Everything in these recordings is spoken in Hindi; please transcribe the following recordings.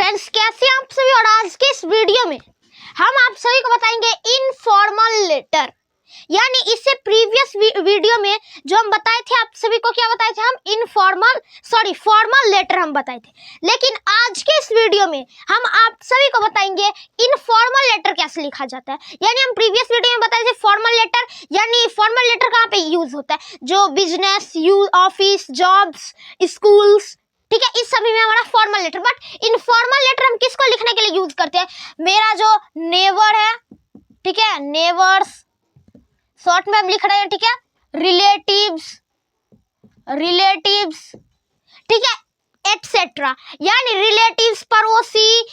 फ्रेंड्स, कैसे आप सभी। और आज के इस वीडियो में हम आप सभी को बताएंगे इनफॉर्मल लेटर, यानी इससे प्रीवियस वीडियो में जो हम बताए थे, आप सभी को क्या बताए थे, हम फॉर्मल लेटर हम बताए थे। लेकिन आज के इस वीडियो में हम आप सभी को बताएंगे इनफॉर्मल लेटर कैसे लिखा जाता है। यानी हम प्रीवियस वीडियो में बताए थे फॉर्मल लेटर, यानी फॉर्मल लेटर कहाँ पे यूज होता है, जो बिजनेस, ऑफिस, जॉब्स, स्कूल्स, ठीक है, इस सभी में हमारा formal letter. But informal letter हम किसको लिखने के लिए यूज करते हैं, मेरा जो नेबर है, ठीक है, नेबर्स, शॉर्ट में हम लिख रहे हैं, ठीक है, रिलेटिव्स, ठीक है, एटसेट्रा। यानी रिलेटिव्स, पड़ोसी,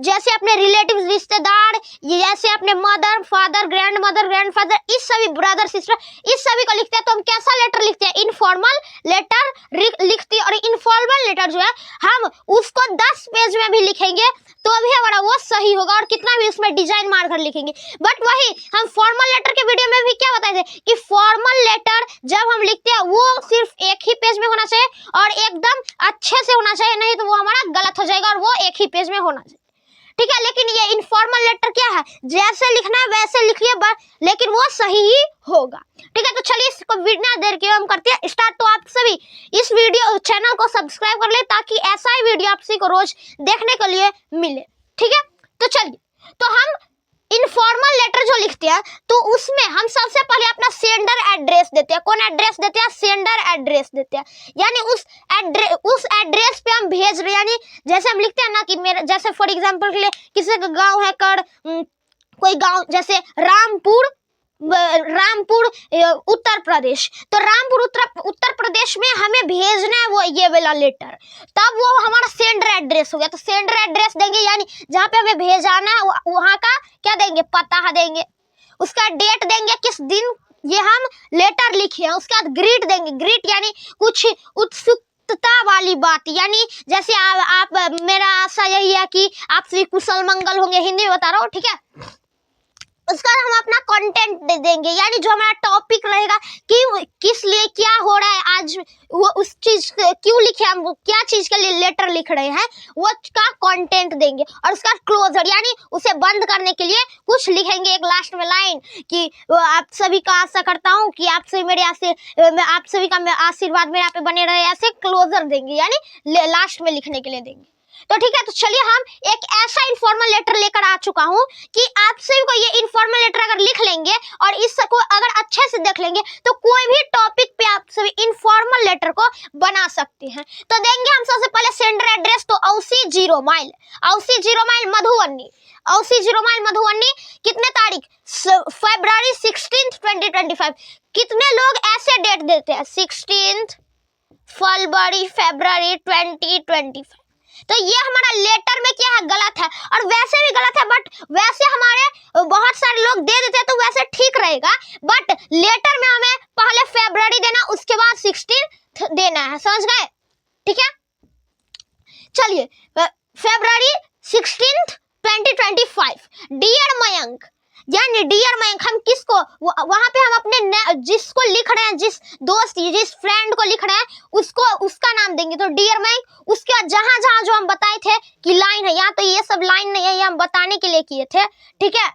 जैसे अपने रिलेटिव्स रिश्तेदार, जैसे अपने मदर फादर, ग्रैंडफादर, इस सभी ब्रदर सिस्टर, इस सभी को लिखते हैं। तो हम कैसा लेटर लिखते हैं, इनफॉर्मल लेटर लिखते हैं। और इनफॉर्मल लेटर जो है हम उसको 10 पेज में भी लिखेंगे तो भी हमारा वो सही होगा, और कितना भी उसमें डिजाइन मारकर लिखेंगे। बट वही हम फॉर्मल लेटर के वीडियो में भी क्या बताए थे कि फॉर्मल लेटर जब हम लिखते हैं वो सिर्फ एक ही पेज में होना चाहिए और एकदम अच्छे से होना चाहिए, नहीं तो वो हमारा गलत हो जाएगा, और वो एक ही पेज में होना चाहिए, ठीक है। लेकिन ये इनफॉर्मल लेटर क्या है, जैसे लिखना है वैसे लिखिए, लेकिन वो सही ही होगा, ठीक है। तो चलिए इसको बिना देर के हम करते हैं स्टार्ट। तो आप सभी इस वीडियो चैनल को सब्सक्राइब कर ले ताकि ऐसा ही वीडियो आप सभी को रोज देखने के लिए मिले, ठीक है। तो चलिए, तो हम इनफॉर्मल लेटर जो लिखते हैं तो उसमें हम सबसे पहले अपना सेंडर एड्रेस देते हैं। कौन एड्रेस देते हैं, सेंडर एड्रेस देते हैं। यानी उस एड्रेस पे हम भेज रहे हैं, यानी जैसे हम लिखते हैं ना कि मेरा, जैसे फॉर एग्जांपल के लिए किसी का गांव है कोई गांव, जैसे रामपुर उत्तर प्रदेश, तो रामपुर उत्तर प्रदेश में हमें भेजना है वो ये वाला लेटर, तब वो हमारा सेंडर एड्रेस हो गया। तो सेंडर एड्रेस देंगे, यानी जहाँ पे हमें भेजाना है वहाँ का क्या देंगे, पता देंगे, उसका डेट देंगे, किस दिन ये हम लेटर लिखे हैं, उसके बाद ग्रीट देंगे। ग्रीट यानी कुछ उत्सुकता वाली बात, यानी जैसे आप मेरा आशा यही है कि आप सभी कुशल मंगल होंगे, हिंदी में बता रहा हूँ, ठीक है। उसका हम अपना कंटेंट दे देंगे, यानी जो हमारा टॉपिक रहेगा कि किस लिए क्या हो रहा है आज, वो उस चीज क्यों लिखे, हम क्या चीज के लिए लेटर लिख रहे हैं, वो का कंटेंट देंगे। और उसका क्लोजर, यानी उसे बंद करने के लिए कुछ लिखेंगे एक लास्ट में लाइन कि आप सभी का आशा करता हूँ कि आप सभी का आशीर्वाद मेरे यहाँ पे बने रहे, ऐसे क्लोजर देंगे, यानी लास्ट में लिखने के लिए देंगे। तो ठीक है, तो चलिए हम एक ऐसा इनफॉर्मल लेटर लेकर आ चुका हूं कि आप सभी को ये इनफॉर्मल लेटर अगर लिख लेंगे और इसको अगर अच्छे से देख लेंगे तो कोई भी टॉपिक पे आप सभी इनफॉर्मल लेटर को बना सकते हैं। तो देंगे हम सबसे पहले सेंडर एड्रेस, तो औसी 0 माइल मधुबनी, कितने तारीख, फरवरी 16 2025। कितने लोग ऐसे डेट देते हैं, 16 फरवरी 2025। तो ये हमारा लेटर में क्या है, गलत है, और वैसे भी गलत है। बट वैसे हमारे बहुत सारे लोग दे देते हैं तो वैसे ठीक रहेगा, बट लेटर में हमें पहले फरवरी देना, उसके बाद 16 देना है, समझ गए, ठीक है। चलिए, फरवरी 16 2025, डियर मयंक, यानी डियर मयंक हम किसको, वहां पे हम अपने जिसको लिख रहे हैं, जिस दोस्त जिस फ्रेंड को लिख रहे हैं उसको उसका नाम देंगे, तो डियर मयंक। उसके बाद जहां जहां जो हम बताए थे कि लाइन है, यहाँ तो ये सब लाइन नहीं है, ये हम बताने के लिए किए थे, ठीक है।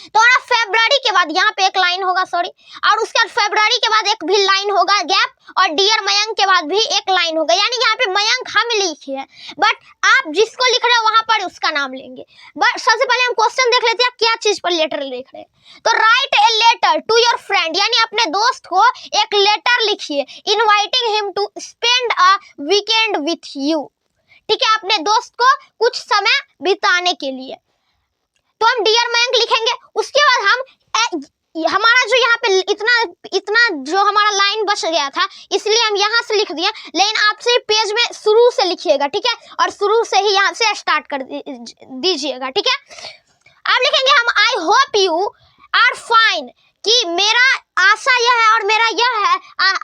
तो फरवरी के बाद यहाँ पे एक लाइन होगा, सॉरी, और उसके बाद फरवरी के बाद एक भी लाइन होगा गैप, और डियर मयंक के बाद भी एक लाइन होगा, यानी यहाँ पे मयंक हम लिखे हैं, बट आप जिसको लिख रहे हो वहां पर उसका नाम लेंगे। बट सबसे पहले हम क्वेश्चन देख लेते हैं क्या चीज पर लेटर लिख रहे हैं। तो write a letter to your friend, यानी अपने दोस्त को एक लेटर लिखिए, inviting him to spend a weekend with you, ठीक है, अपने दोस्त को कुछ समय बिताने के लिए। तो हम डियर मयंक लिखेंगे। उसके बाद हम हमारा जो यहाँ पे इतना जो हमारा लाइन बच गया था, इसलिए हम यहाँ से लिख दिए, लेकिन आप सिर्फ पेज में शुरू से लिखिएगा, ठीक है, और शुरू से ही यहाँ से स्टार्ट कर दीजिएगा, ठीक है। आप लिखेंगे हम I hope you are fine, कि मेरा आशा यह है और मेरा यह है,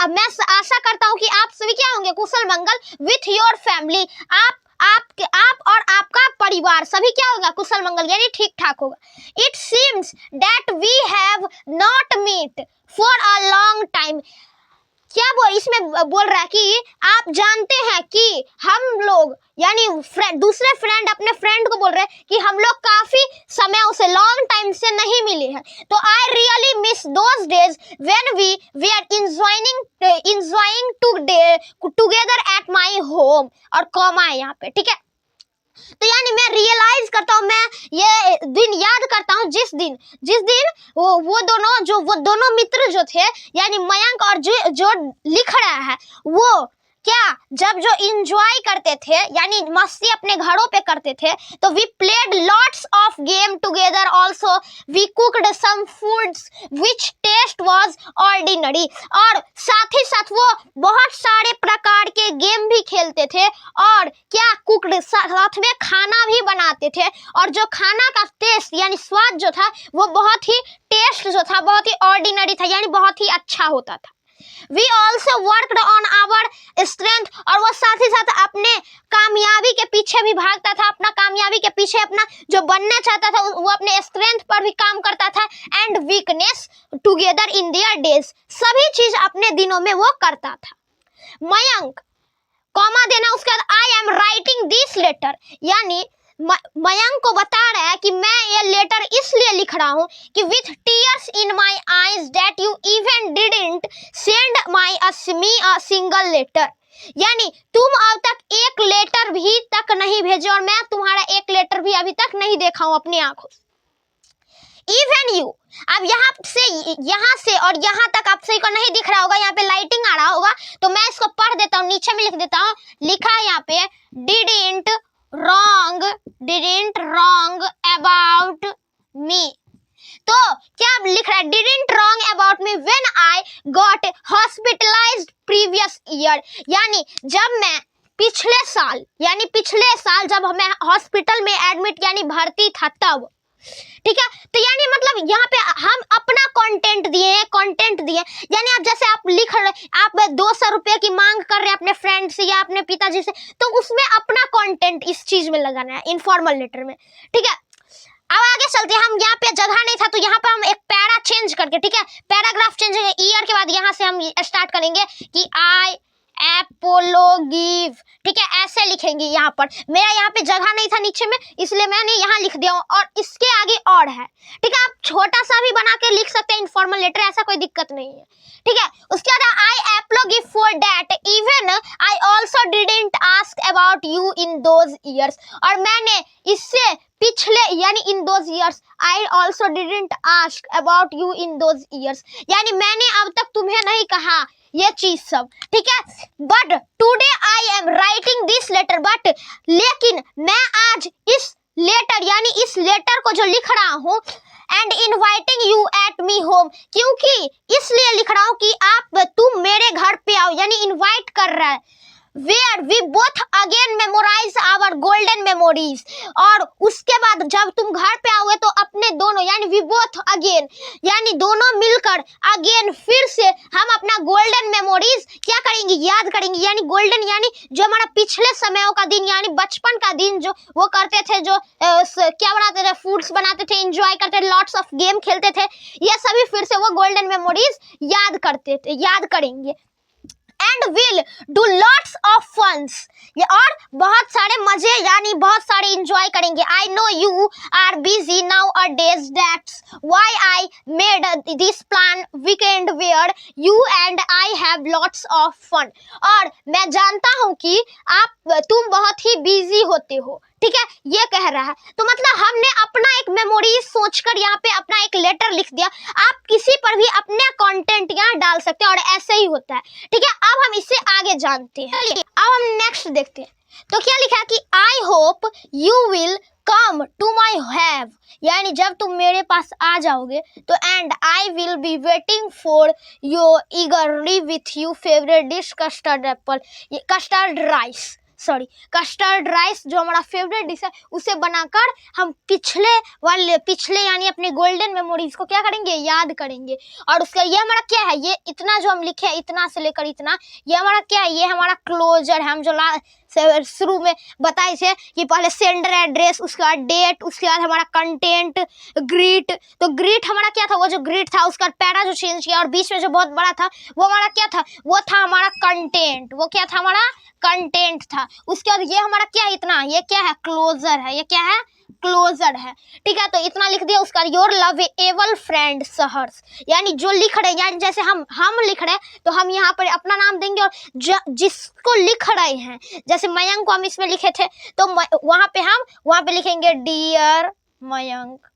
मैं आशा करता हूँ कि आप सभी क्या होंगे, कुशल मंगल विथ योर फैमिली, आप और आपका परिवार सभी क्या होगा, कुशल मंगल, यानी ठीक ठाक होगा। It seems that we have not meet for a long time, क्या वो इसमें बोल रहा है कि आप जानते हैं कि हम लोग यानी दूसरे फ्रेंड अपने फ्रेंड को बोल रहे हैं कि हम लोग काफी समय से लॉन्ग टाइम से नहीं मिले हैं, तो I really miss those days when we are enjoying together at my home, और कॉमा है यहाँ पे, ठीक है। तो यानी मैं रियलाइज करता हूँ, मैं ये दिन याद करता हूँ जिस दिन वो दोनों मित्र जो थे यानी मयंक और जो लिख रहा है वो क्या जब जो इंजॉय करते थे यानी मस्ती अपने घरों पे करते थे, तो we played lots of game together, also we cooked some foods which taste was ordinary, और साथ ही साथ वो बहुत सारे प्रकार के गेम भी खेलते थे और क्या कुक्ड साथ में खाना भी बनाते थे, और जो खाना का टेस्ट यानी स्वाद जो था वो बहुत ही टेस्ट जो था बहुत ही ऑर्डिनरी था यानी बहुत ही अच्छा होता था। We also worked on our strength, और वो साथ ही साथ अपने कामयाबी के पीछे भी भागता था, अपना कामयाबी के पीछे अपना जो बनना चाहता था वो अपने स्ट्रेंथ पर भी काम करता था, and weakness together in their days, सभी चीज अपने दिनों में वो करता था। मयंक कॉमा देना, उसके बाद I am writing this letter, यानी मयंक को बता रहा है कि मैं ये लेटर इसलिए लिख रहा हूँ कि with tears in my eyes that you even didn't send my me a single letter, यानी तुम अब तक एक लेटर भी तक नहीं भेजे और मैं तुम्हारा एक लेटर भी अभी तक नहीं देखा हूँ अपनी आंखों से। इवन यू, अब यहाँ से और यहाँ तक आप सही को नहीं दिख रहा होगा, यहाँ पे लाइटिंग आ रहा होगा तो मैं इसको पढ़ देता हूँ, नीचे में लिख देता हूँ, लिखा है यहाँ पे डिडंट wrong about me, तो क्या लिख रहा है didn't wrong about me when I got hospitalised previous year, यानी जब मैं पिछले साल जब मैं हॉस्पिटल में एडमिट यानी भर्ती था तब, ठीक है। तो यानी मतलब यहाँ पे हम अपना कंटेंट दिए यानी आप जैसे आप लिख रहे आप 200 रुपये की मांग कर रहे हैं अपने फ्रेंड से या अपने पिताजी से, तो उसमें अपना कंटेंट इस चीज में लगाना है इनफॉर्मल लेटर में, ठीक है। अब आगे चलते हैं, हम यहाँ पे जगह नहीं था तो यहाँ पर हम एक पैरा चेंज करके, ठीक है, पैराग्राफ चेंज करके ईयर के बाद यहाँ से हम स्टार्ट करेंगे कि आई एपोलो गिव, ठीक है, ऐसे लिखेंगे। यहाँ पर मेरा यहाँ पे जगह नहीं था नीचे में इसलिए मैंने यहाँ लिख दिया और इसके आगे और है, ठीक है। आप छोटा सा भी बना के लिख सकते हैं इनफॉर्मल लेटर, ऐसा कोई दिक्कत नहीं है, ठीक है। उसके बाद I apologise for that even I also didn't ask about you in those years, और मैंने इससे पिछले यानी in those years I also didn't ask about you in those years, यानी मैंने अब तक तुम्हें नहीं कहा ये चीज सब, ठीक है। But today I am writing this letter, but लेकिन मैं आज इस लेटर यानी इस लेटर को जो लिख रहा हूँ and inviting you at me home, क्योंकि इसलिए लिख रहा हूँ कि तुम मेरे घर पे आओ, यानी इनवाइट कर रहा है। Where we both again memorize our golden memories, और उसके बाद जब तुम घर पे आओगे तो अपने दोनों यानी we both again यानी दोनों मिलकर again फिर से हम अपना गोल्डन मेमोरीज क्या करेंगे, याद करेंगे, यानी गोल्डन यानी जो हमारा पिछले समयों का दिन यानी बचपन का दिन जो वो करते थे, जो क्या बनाते थे, फूड्स बनाते थे, एंजॉय करते थे, लॉट्स ऑफ गेम खेलते थे, ये सभी फिर से वो गोल्डन मेमोरीज याद करेंगे। And will do lots of funs, और बहुत सारे मजे यानी बहुत सारे इंजॉय करेंगे। I know you are busy nowadays, that's why I made this plan weekend where you and I have lots of fun, और मैं जानता हूँ कि तुम बहुत ही बिजी होते हो, ठीक है, ये कह रहा है। तो मतलब हमने अपना एक मेमोरीज सोचकर यहाँ पे अपना एक लेटर लिख दिया, आप किसी पर भी अपने कंटेंट यहाँ डाल सकते हैं और ऐसे ही होता है, ठीक है। अब हम इससे आगे जानते हैं, अब हम नेक्स्ट देखते हैं। तो क्या लिखा है कि I hope you will come to my have, यानी जब तुम मेरे पास आ जाओगे तो and I will be waiting for your eagerly with you favourite dish custard rice जो हमारा फेवरेट डिश है उसे बनाकर हम पिछले यानी अपने गोल्डन मेमोरीज को क्या करेंगे, याद करेंगे। और उसका ये हमारा क्या है, ये इतना जो हम लिखे हैं इतना से लेकर इतना, ये हमारा क्या है, ये हमारा क्लोजर है। हम जो शुरू में बताए थे कि पहले सेंडर एड्रेस, उसके बाद डेट, उसके बाद हमारा कंटेंट, ग्रीट। तो ग्रीट हमारा क्या था, वो जो ग्रीट था उसका पैरा जो चेंज किया और बीच में जो बहुत बड़ा था वो हमारा क्या था, वो था हमारा कंटेंट। वो क्या था, हमारा कंटेंट था। उसके बाद ये हमारा क्या है, इतना, ये क्या है, क्लोजर है। ये क्या है, क्लोजर है। ठीक है, तो इतना लिख दिया। उसका योर लवेबल फ्रेंड सहर्ष, यानी जो लिख रहे, यानी जैसे हम लिख रहे हैं तो हम यहाँ पर अपना नाम देंगे, और जिसको लिख रहे हैं, जैसे मयंक को हम इसमें लिखे थे तो वहां पे लिखेंगे डियर मयंक,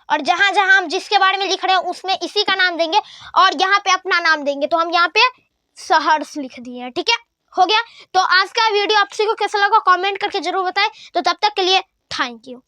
और जहां जहां हम जिसके बारे में लिख रहे हैं उसमें इसी का नाम देंगे, और यहाँ पे अपना नाम देंगे। तो हम यहाँ पे सहर्ष लिख दिए। ठीक है, हो गया। तो आज का वीडियो आप सभी को कैसा लगा कमेंट करके जरूर बताएं। तो तब तक के लिए थैंक यू।